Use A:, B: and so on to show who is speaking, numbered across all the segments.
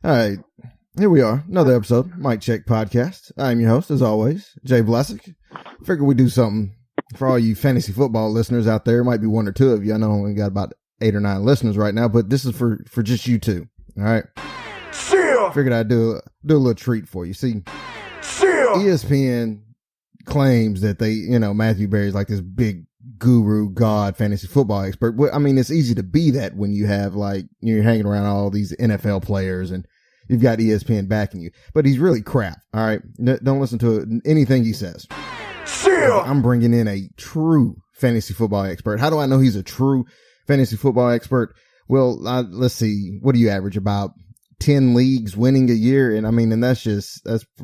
A: All right, here we are, another episode, Mic Check Podcast. I'm your host, as always, Jay Blessike. Figure we do something for all you fantasy football listeners out there. Might be one or two of you. I know we got about 8 or 9 listeners right now, but this is for just you two. All right. Figured I'd do a little treat for you. See, ESPN claims that Matthew Berry's like this big guru, god, fantasy football expert. But I mean, it's easy to be that when you have you're hanging around all these NFL players and you've got ESPN backing you. But he's really crap. All right. Don't listen to anything he says. I'm bringing in a true fantasy football expert. How do I know he's a true fantasy football expert? Well, let's see. What do you average? About 10 leagues winning a year? And that's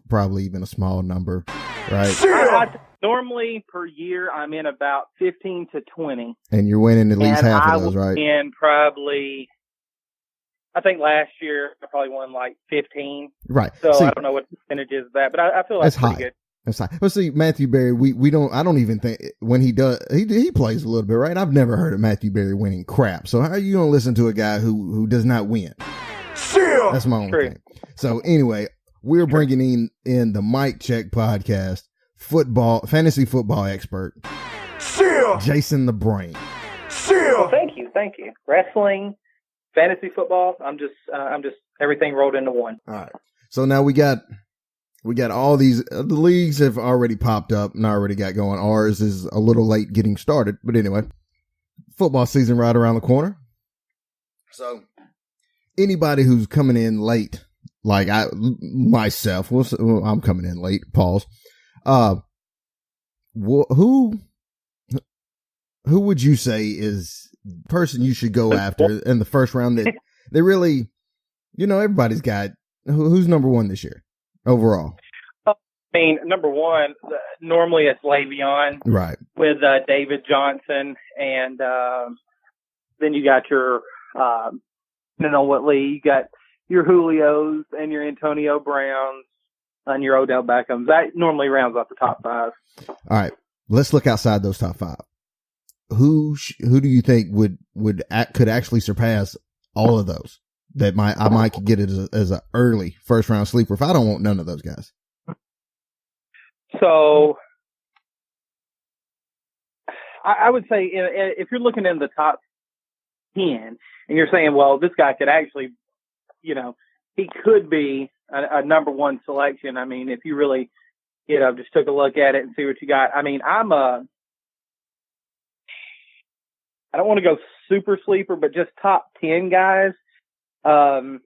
A: probably even a small number, right?
B: Normally per year, I'm in about 15 to 20.
A: And you're winning at least half of those, right?
B: And probably, I think last year I probably won like 15.
A: Right.
B: So I don't know what the percentage is of that, but I feel like
A: that's
B: pretty
A: high.
B: Good.
A: That's high. Well, see, Matthew Berry, I don't even think when he does, he plays a little bit, right? I've never heard of Matthew Berry winning crap. So how are you going to listen to a guy who does not win? That's my only thing. So anyway, we're bringing in the Mic Check Podcast fantasy football expert, Jason the Brain.
B: Well, thank you. Wrestling, fantasy football. I'm just everything rolled into one.
A: All right. So now we got all these, the leagues have already popped up and already got going. Ours is a little late getting started, but anyway, football season right around the corner. So anybody who's coming in late, like myself, I'm coming in late, pause. Who would you say is the person you should go after in the first round that they really, everybody's got, who's number one this year overall?
B: I mean, number one, normally it's Le'Veon,
A: right? With
B: David Johnson, and then you got your, what league? You got your Julios and your Antonio Browns and your Odell Beckhams. That normally rounds off the top 5.
A: All right, let's look outside those top 5. Who do you think could actually surpass all of those? That I might get it as an early first round sleeper if I don't want none of those guys.
B: So I would say if you're looking in the top 10 and you're saying, well, this guy could actually, he could be a number one selection. I mean, if you really, just took a look at it and see what you got. I mean, I don't want to go super sleeper, but just top 10 guys. I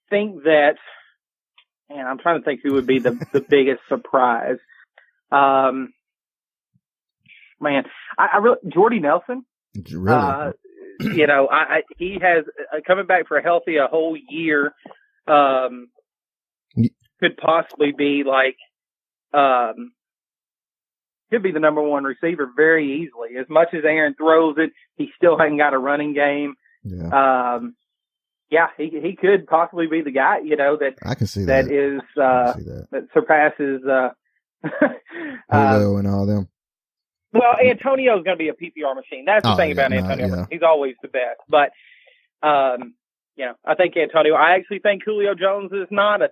B: think that, and I'm trying to think who would be the biggest surprise. Man, I really, Jordy Nelson.
A: Really?
B: He has coming back for a whole year. Could possibly be could be the number one receiver very easily. As much as Aaron throws it, he still hasn't got a running game.
A: Yeah.
B: He could possibly be the guy, that
A: I can see that
B: is that surpasses
A: Julio and all them.
B: Well, Antonio's going to be a PPR machine. That's the thing about Antonio. Yeah. He's always the best. But I think Antonio. I actually think Julio Jones is not a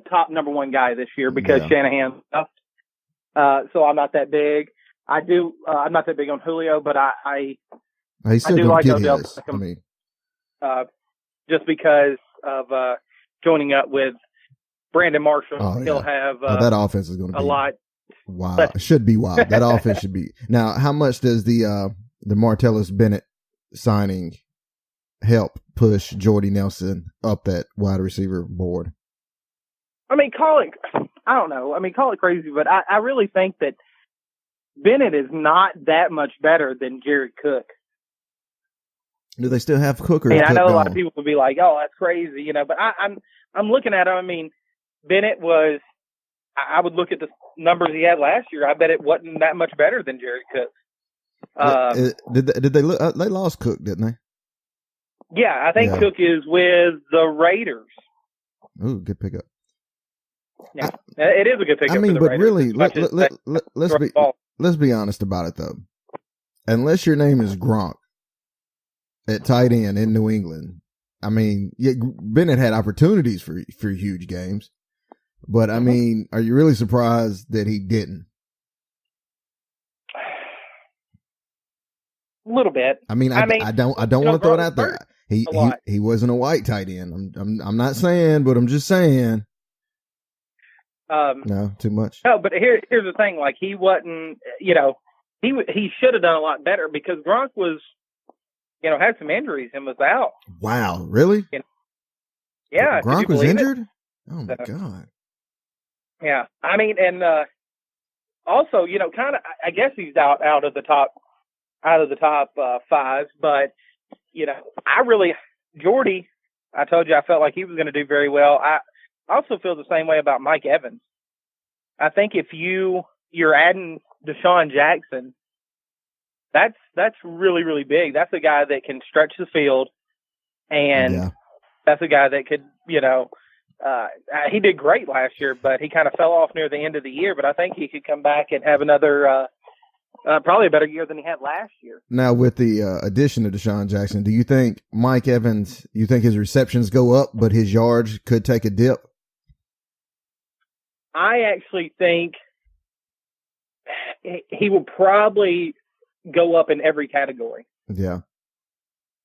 B: top number one guy this year because Shanahan left. So I'm not that big. I'm not that big on Julio, but
A: he's still
B: I do like Odell
A: Beckham.
B: Just because of joining up with Brandon Marshall. He'll have
A: that offense is going to be
B: a lot.
A: Wild. It should be wild. That offense should be. Now, how much does the Martellus Bennett signing help push Jordy Nelson up that wide receiver board?
B: I mean, call it crazy, but I really think that Bennett is not that much better than Jared Cook.
A: Do they still have Cook?
B: I know a lot of people would be like, "Oh, that's crazy," but I'm looking at him. I mean, Bennett was. I would look at the numbers he had last year. I bet it wasn't that much better than Jared Cook.
A: Did they lost Cook, didn't they?
B: Yeah, I think Cook is with the Raiders.
A: Ooh, good pickup.
B: Yeah, it is a good pickup.
A: I mean,
B: but
A: really, let's be honest about it though. Unless your name is Gronk, at tight end in New England. I mean, yeah, Bennett had opportunities for huge games, but I mean, are you really surprised that he didn't?
B: A little bit.
A: I mean, I don't want to throw it out there. He wasn't a white tight end. I'm not saying, but I'm just saying. No, too much.
B: No, but here's the thing. Like, he wasn't, he should have done a lot better because Gronk was, had some injuries and was out.
A: Wow. Really?
B: Yeah.
A: Gronk was injured? Oh my God.
B: Yeah. I mean, and, also, kind of, I guess he's out of the top five, but, Jordy, I told you I felt like he was going to do very well. I also feel the same way about Mike Evans. I think if you're adding Deshaun Jackson, that's really, really big. That's a guy that can stretch the field, and that's a guy that could, he did great last year, but he kind of fell off near the end of the year. But I think he could come back and have another, probably a better year than he had last year.
A: Now, with the addition of Deshaun Jackson, do you think Mike Evans, you think his receptions go up, but his yards could take a dip?
B: I actually think he will probably go up in every category.
A: Yeah.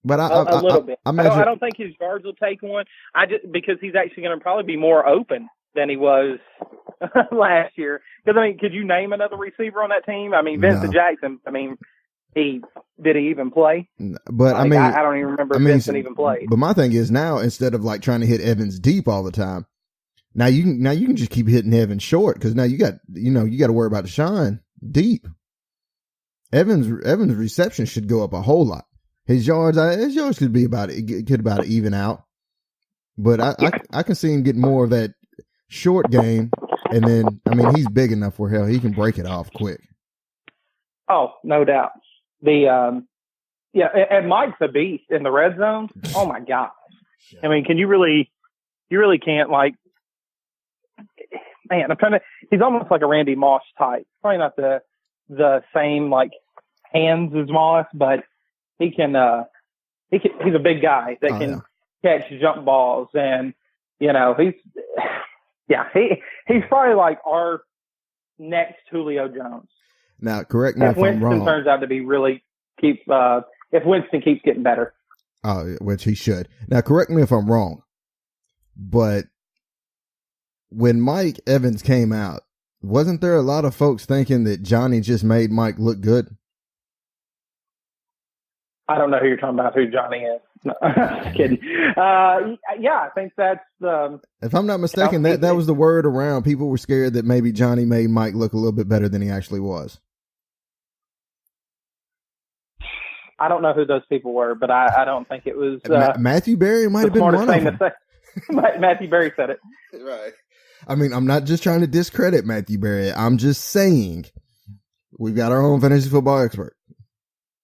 A: But
B: a little bit. I don't think his yards will take one. Because he's actually going to probably be more open than he was last year. Because, I mean, could you name another receiver on that team? I mean, Vincent Jackson, I mean, did he even play?
A: But I mean,
B: I don't even remember if Vincent even played.
A: But my thing is now, instead of like trying to hit Evans deep all the time, now you can just keep hitting Evans short because now you got to worry about Deshaun deep. Evans' reception should go up a whole lot. His yards could about even out. But I can see him get more of that short game, and then I mean he's big enough where hell he can break it off quick. Oh,
B: no doubt. And Mike's a beast in the red zone. Oh my gosh! I mean, you really can't like. Man, he's almost like a Randy Moss type. Probably not the same like hands as Moss, but he's a big guy that can catch jump balls, and he's probably like our next Julio Jones.
A: Now, correct me if I'm wrong.
B: Winston turns out to be if Winston keeps getting better.
A: Which he should. Now, correct me if I'm wrong, but when Mike Evans came out, wasn't there a lot of folks thinking that Johnny just made Mike look good?
B: I don't know who you're talking about, who Johnny is. No, just kidding. I think that's...
A: if I'm not mistaken, that was the word around. People were scared that maybe Johnny made Mike look a little bit better than he actually was.
B: I don't know who those people were, but I don't think it was...
A: Matthew Berry might have been one of them.
B: Matthew Berry said it.
A: Right. I mean, I'm not just trying to discredit Matthew Berry. I'm just saying we've got our own fantasy football expert.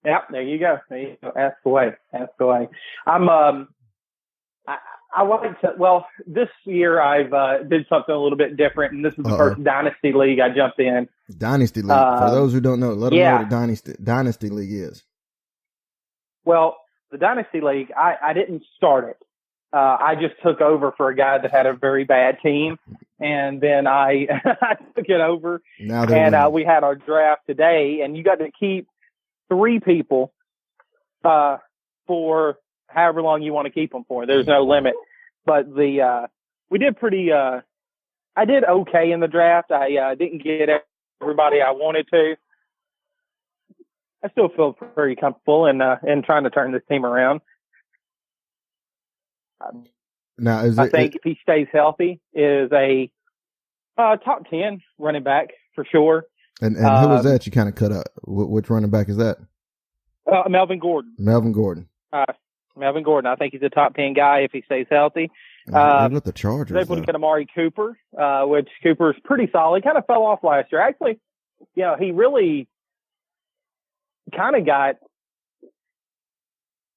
B: Yeah, there you go. Ask away. I'm I like to. Well, this year I've did something a little bit different, and this is the first Dynasty League I jumped in.
A: Dynasty League. For those who don't know, let them know what Dynasty League is.
B: Well, the Dynasty League, I didn't start it. I just took over for a guy that had a very bad team, and then I took it over. And we had our draft today, and you got to keep 3 people for however long you want to keep them for. There's no limit. But we did pretty. I did okay in the draft. I didn't get everybody I wanted to. I still feel pretty comfortable in trying to turn this team around.
A: Now,
B: I think if he stays healthy, is a top 10 running back for sure.
A: And who was that you kind of cut up? Which running back is that?
B: Melvin Gordon.
A: Melvin Gordon.
B: I think he's a top 10 guy if he stays healthy.
A: With the Chargers,
B: they're able to get Amari Cooper, which Cooper's pretty solid. Kind of fell off last year. Actually, he really kind of got.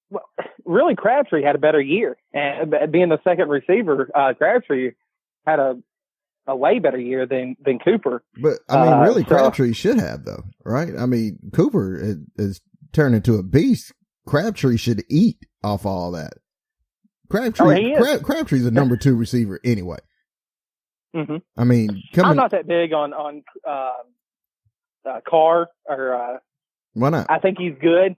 B: Well, really, Crabtree had a better year, and being the second receiver, Crabtree had a way better year than Cooper.
A: But I mean, really, Crabtree should have though, right? I mean, Cooper is turned into a beast Crabtree should eat off all that. Crabtree's a number 2 receiver anyway.
B: Mm-hmm.
A: I mean,
B: I'm not that big on Carr or.
A: Why not?
B: I think he's good.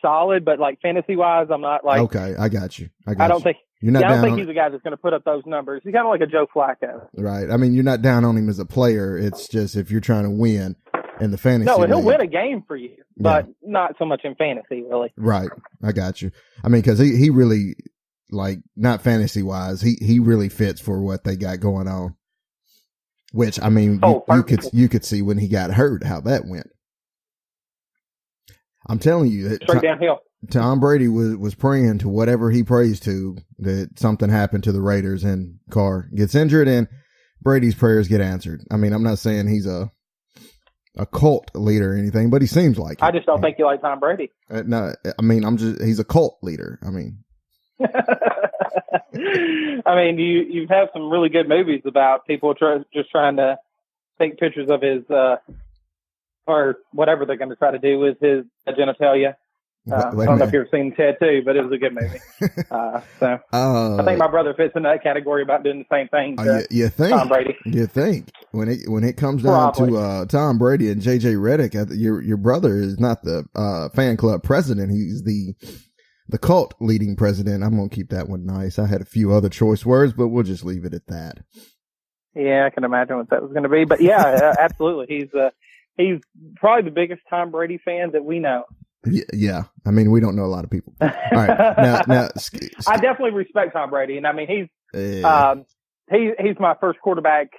B: Solid, but like fantasy wise, I'm not like.
A: Okay, I got you. I
B: don't think
A: you're not.
B: I don't think he's a guy that's going to put up those numbers. He's kind of like a Joe Flacco.
A: Right. I mean, you're not down on him as a player. It's just if you're trying to win in the fantasy.
B: No, he'll
A: league,
B: win a game for you, but not so much in fantasy, really.
A: Right. I got you. I mean, because he really, like, not fantasy wise, he really fits for what they got going on. Which, I mean, you could see when he got hurt how that went. I'm telling you that
B: straight downhill.
A: Tom Brady was praying to whatever he prays to that something happened to the Raiders and Carr gets injured and Brady's prayers get answered. I mean, I'm not saying he's a cult leader or anything, but he seems like it.
B: I just don't think you like Tom Brady.
A: No, I mean, he's a cult leader. I mean,
B: I mean, you have some really good movies about people just trying to take pictures of his, or whatever they're going to try to do with his genitalia. I don't know if you've seen Ted 2, but it was a good movie. I think my brother fits in that category about doing the same thing to
A: you think,
B: Tom Brady.
A: You think when it comes down to Tom Brady and JJ Redick, your brother is not the fan club president. He's the cult leading president. I'm going to keep that one nice. I had a few other choice words, but we'll just leave it at that. Yeah,
B: I can imagine what that was going to be. But yeah, absolutely. He's probably the biggest Tom Brady fan that we know.
A: Yeah. I mean, we don't know a lot of people. All right. Now,
B: I definitely respect Tom Brady. And I mean, he's my first quarterback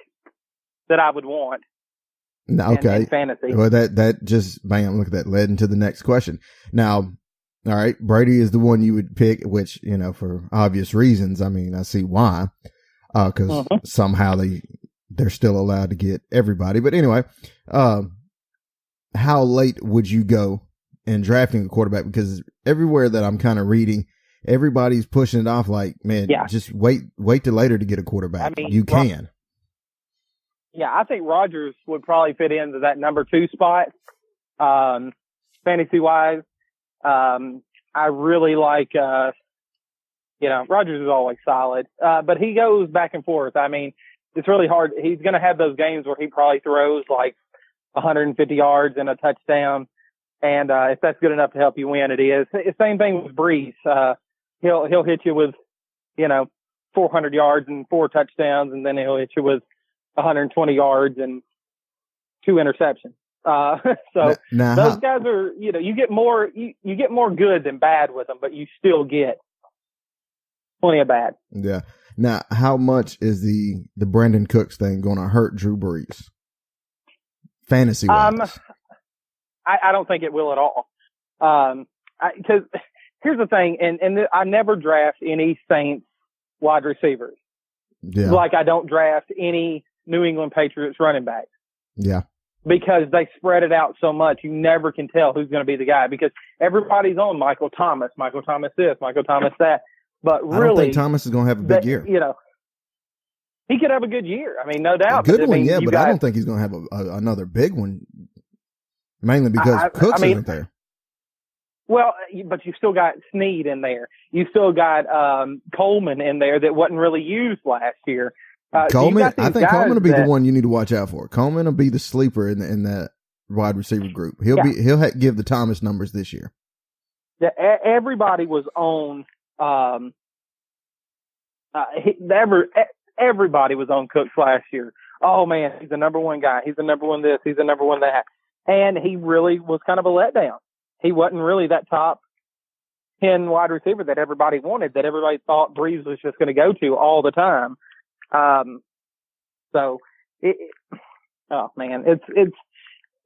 B: that I would want.
A: Okay.
B: In fantasy.
A: Well, that just, bam, look at that, led into the next question. Now, all right, Brady is the one you would pick, which, for obvious reasons. I mean, I see why, because somehow they're still allowed to get everybody. But anyway, how late would you go in drafting a quarterback? Because everywhere that I'm kind of reading, everybody's pushing it off like, man, just wait till later to get a quarterback. I mean, you can.
B: I think Rodgers would probably fit into that number 2 spot, fantasy wise. I really like, Rodgers is always solid, but he goes back and forth. I mean, it's really hard. He's going to have those games where he probably throws like 150 yards and a touchdown. And if that's good enough to help you win, it is. Same thing with Breeze. He'll hit you with, 400 yards and 4 touchdowns, and then he'll hit you with 120 yards and 2 interceptions. So those guys are, you get more good than bad with them, but you still get plenty of bad.
A: Yeah. Now, how much is the Brandon Cooks thing going to hurt Drew Brees? Fantasy wise.
B: I don't think it will at all. Because here's the thing, and I never draft any Saints wide receivers.
A: Yeah.
B: Like I don't draft any New England Patriots running backs.
A: Yeah.
B: Because they spread it out so much, you never can tell who's going to be the guy because everybody's on Michael Thomas this, Michael Thomas that. But really,
A: I don't think Thomas is going to have a big year.
B: He could have a good year. I mean, no doubt.
A: A good one, yeah, but I don't think he's going to have another big one. Mainly because Cooks isn't there.
B: Well, but you still got Snead in there. You still got Coleman in there that wasn't really used last year.
A: Coleman, I think Coleman will be the one you need to watch out for. Coleman will be the sleeper in that wide receiver group. He'll give the Thomas numbers this year.
B: Yeah, everybody was on. Everybody was on Cooks last year. Oh man, he's the number 1 guy. He's the number 1 this. He's the number 1 that. And he really was kind of a letdown. He wasn't really that top 10 wide receiver that everybody wanted, that everybody thought Breeze was just going to go to all the time. Oh man, it's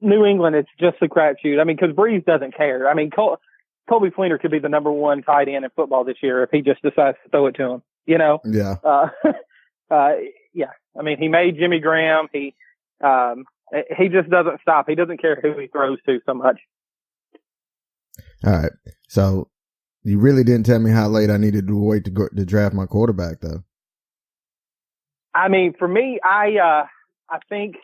B: New England. It's just a crapshoot. I mean, because Breeze doesn't care. I mean, Colby Fleener could be the number 1 tight end in football this year if he just decides to throw it to him.
A: Yeah.
B: Yeah. I mean, he made Jimmy Graham. He just doesn't stop. He doesn't care who he throws to so much.
A: All right. So you really didn't tell me how late I needed to wait to draft my quarterback, though.
B: I mean, for me, I think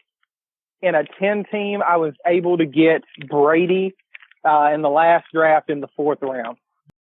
B: in a 10 team, I was able to get Brady in the last draft in the 4th round.